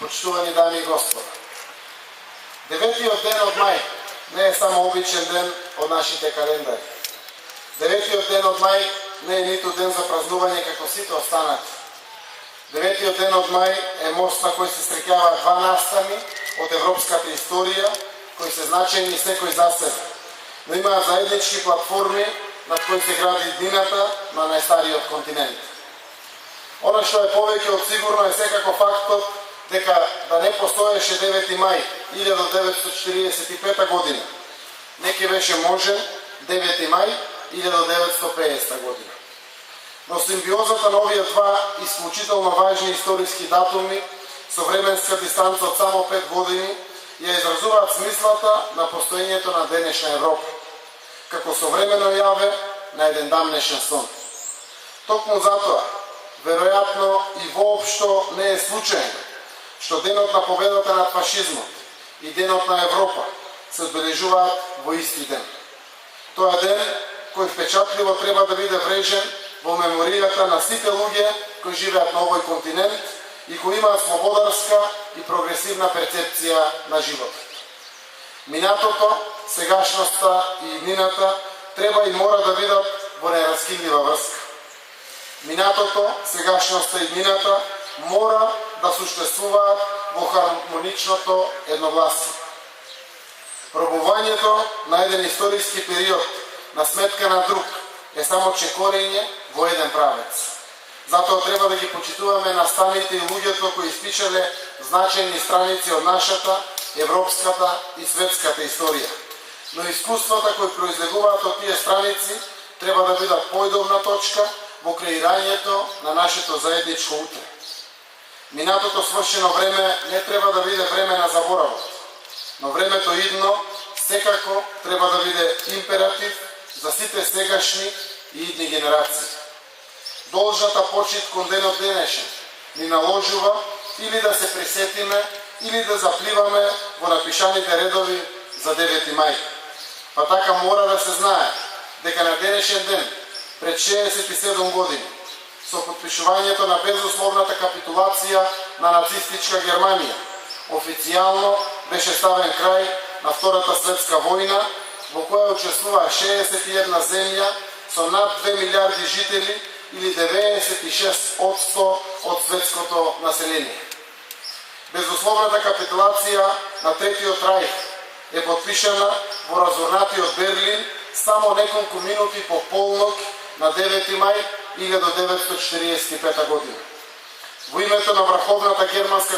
Почитувани дами и господа, 9-тиот ден од мај не е само обичен ден од нашите календари. 9-тиот ден од мај не е ниту ден за празнување како сите останати. 9-тиот ден од мај е мост на кој се среќаваат два настани од европската историја, кои се значајни секој за себе, но имаат заеднички платформи над кои се гради иднината на најстариот континент. Она што е повеќе од сигурно е секако фактот дека да не постоеше 9 мај 1945 година, не ќе беше можен 9 мај 1950 година. Но симбиозата на овие два исклучително важни историски датуми со временска дистанца од само 5 години ја изразуваат смислата на постоењето на денешна Европа, како современо јаве на еден дамнешен сон. Токму затоа, веројатно и воопшто не е случајно што денот на победата над фашизмот и денот на Европа се одбележуваат во исти ден. Тоа ден кој впечатливо треба да биде врежен во меморијата на сите луѓе кои живеат на овој континент и кои имаат слободарска и прогресивна перцепција на животот. Минатото, сегашноста и иднината треба и мора да бидат во нераскидлива врска. Минатото, сегашноста и иднината мора да суштествуваат во хармоничното едногласие. Пробувањето на еден историски период на сметка на друг е само чекорење во еден правец. Затоа треба да ги почитуваме настаните и луѓето кои испишале значајни страници од нашата, европската и светската историја. Но искуствата кои произлегуваат од тие страници треба да бидат појдовна точка во креирањето на нашето заедничко утре. Минатото свршено време не треба да биде време на заборавот, но времето идно секако треба да биде императив за сите сегашни и идни генерации. Должната почит кон денот денешен ни наложува или да се присетиме, или да запливаме во напишаните редови за 9 мај. Па така мора да се знае дека на денешен ден, пред 67 години, со подпишувањето на безусловната капитулација на нацистичка Германија, официјално беше ставен крај на Втората светска војна, во која учествува 61 земја со над 2 милиарди жители или 96% од светското население. Безусловната капитулација на Третиот рајх е подпишана во разорнатиот Берлин само неколку минути по полнок на 9 мај 1945 година. Во името на врховната германска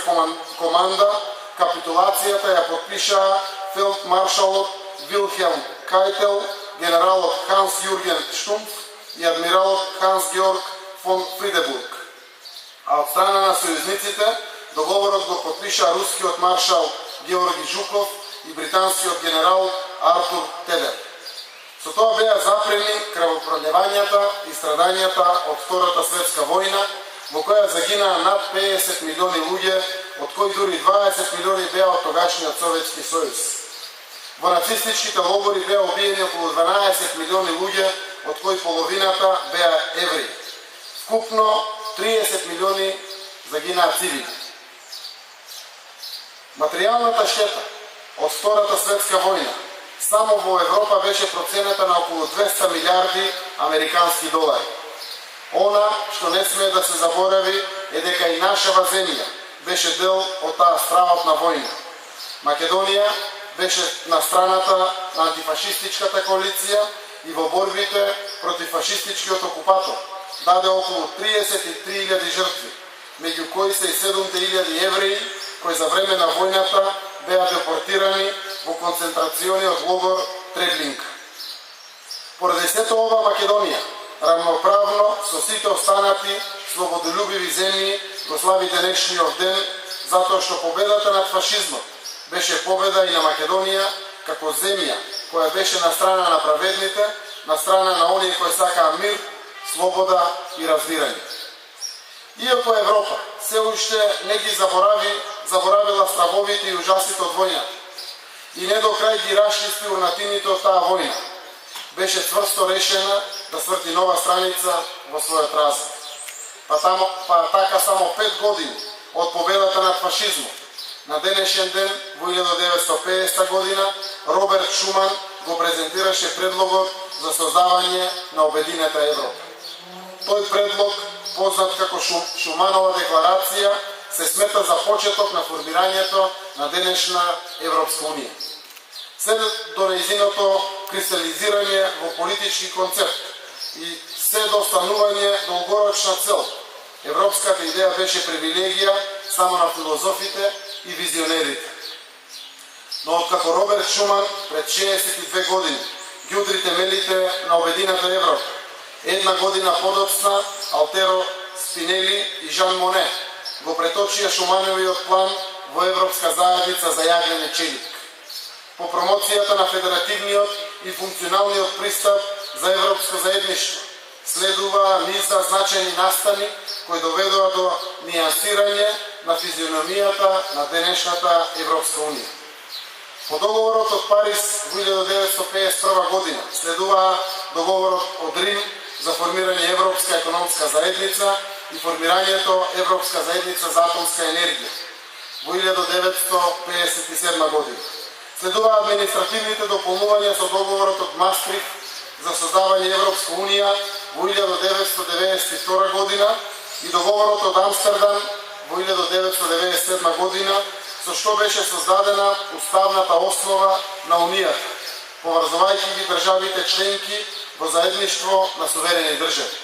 команда, капитулацијата ја подпишаа фелдмаршалот Вилхелм Кајтел, генералот Ханс Јурген Штумф и адмиралот Ханс Георг фон Фридебург. А од страна на сојузниците, договорот го подпиша рускиот маршал Георги Жуков и британскиот генерал Артур Телер. Со тоа беа запрени крвопролевањата и страдањата од Втората светска војна, во која загинаа над 50 милиони луѓе, од кои дури 20 милиони беа од тогашниот Советски сојуз. Во нацистичките логори беа убиени околу 12 милиони луѓе, од кои половината беа евреи. Вкупно 30 милиони загинаа цивили. Материјалната штета од Втората светска војна само во Европа беше процената на околу 200 милиарди американски долари. Она што не смее да се заборави е дека и нашава земја беше дел од таа страхотна војна. Македонија беше на страната на антифашистичката коалиција и во борбите против фашистичкиот окупатор даде околу 33.000 жртви, меѓу кои се и 7.000 евреи кои за време на војната беа депортирани во концентрациониот логор Треблинка. Поради сето ова Македонија, рамноправно со сите останати слободолюбиви земји, го слави денешниот ден, затоа што победата над фашизмот беше победа и на Македонија како земја која беше на страна на праведните, на страна на оние кои сакаа мир, слобода и разбирање. Иако Европа се уште не ги заборавила стравовите и ужасите од војната и не до крај ги расчисти урнатините од таа војна, беше цврсто решена да сврти нова страница во својот развој. Па така само 5 години од победата над фашизмот. На денешен ден, во 1950 година, Роберт Шуман го презентираше предлогот за создавање на Обединета Европа. Тој предлог, познат како Шуманова декларација, се смета за почеток на формирањето на денешна Европска унија. След до нејзиното кристализирање во политички концепт и се до останување долгорочна цел, европската идеја беше привилегија само на филозофите и визионерите. Но откако Роберт Шуман пред 62 години ги удри темелите на Обединета Европа, една година подоцна Алтеро Спинели и Жан Моне го преточија Шумановиот план во Европска заедница за јаглен челик. По промоцијата на федеративниот и функционалниот пристап за европско заедништво следува низа значајни настани кои доведоа до нијансирање на физиономијата на денешната Европска унија. По договорот од Париз во 1951 година следува договорот од Рим за формирање Европска економска заедница и формирањето Европска заедница за атомска енергија во 1957 година. Следува административните дополнувања со договорот од Мастрихт за создавање Европска унија во 1992 година и договорот од Амстердам во 1997 година, со што беше создадена уставната основа на Унијата, поврзувајќи ги државите членки во заедништво на суверени држави.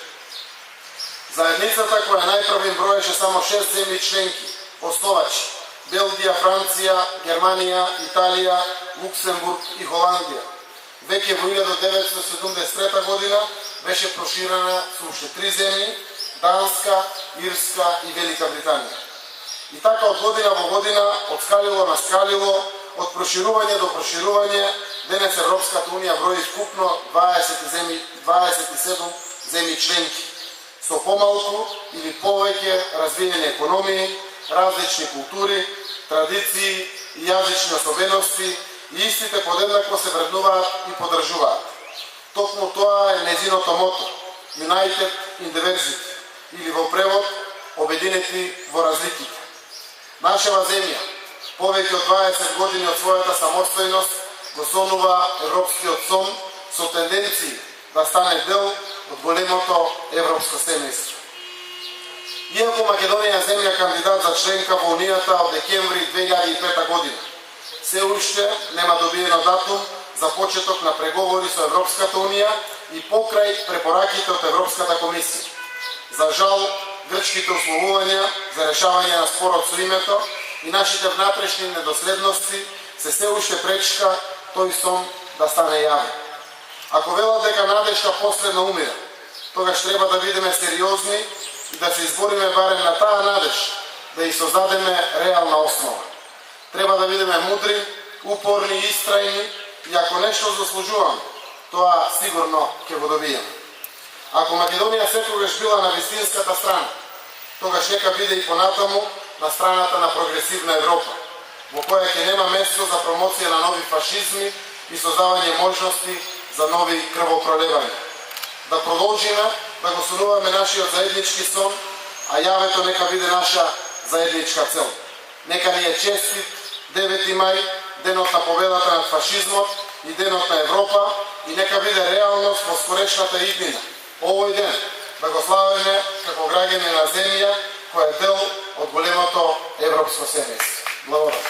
Заедницата, која најпрво им броеше само 6 земји членки, основачи Белгија, Франција, Германија, Италија, Луксембург и Холандија, веќе во 1973 година беше проширена со уште 3 земји, Данска, Ирска и Велика Британија. И така од година во година, од скалило на скалило, од проширување до проширување, денес Европската унија брои вкупно 27 земји членки, со помалку или повеќе развиени економии, различни култури, традиции и јазични особености, и истите подеднакво се вреднуваат и поддржуваат. Токму тоа е нејзиното мото United in Diversity, или во превод Обединети во разликите. Нашава земја, повеќе од 20 години од својата самостојност, го сонува европскиот сон со тенденции да стане дел од големото европско семејство. Иако Македонија е земја кандидат за членка во Унијата од декември 2005 година, се уште нема добиено датум за почеток на преговори со Европската Унија и покрај препораките од Европската комисија. За жал, грчките условувања за решавање на спорот со името и нашите внатрешни недоследности се уште пречка тој сон да стане јавен. Ако велат дека надежта последно умира, тогаш треба да бидеме сериозни и да се избориме барем на таа надеж, да ја создадеме реална основа. Треба да бидеме мудри, упорни и истрајни и ако нешто заслужуваме, тоа сигурно ќе го добиеме. Ако Македонија секогаш била на вистинската страна, тогаш нека биде и понатаму на страната на прогресивна Европа, во која ќе нема место за промоција на нови фашизми и создавање можности за нови крвопролевања. Да продолжиме да го сонуваме нашиот заеднички сон, а јавето нека биде наша заедничка цел. Нека ни е честит 9 мај, денот на победата над фашизмот и денот на Европа, и нека биде реалност во скорешната иднина. Овој ден да го славиме како граѓани на земја која е дел од големото европско семејство. Благодарам.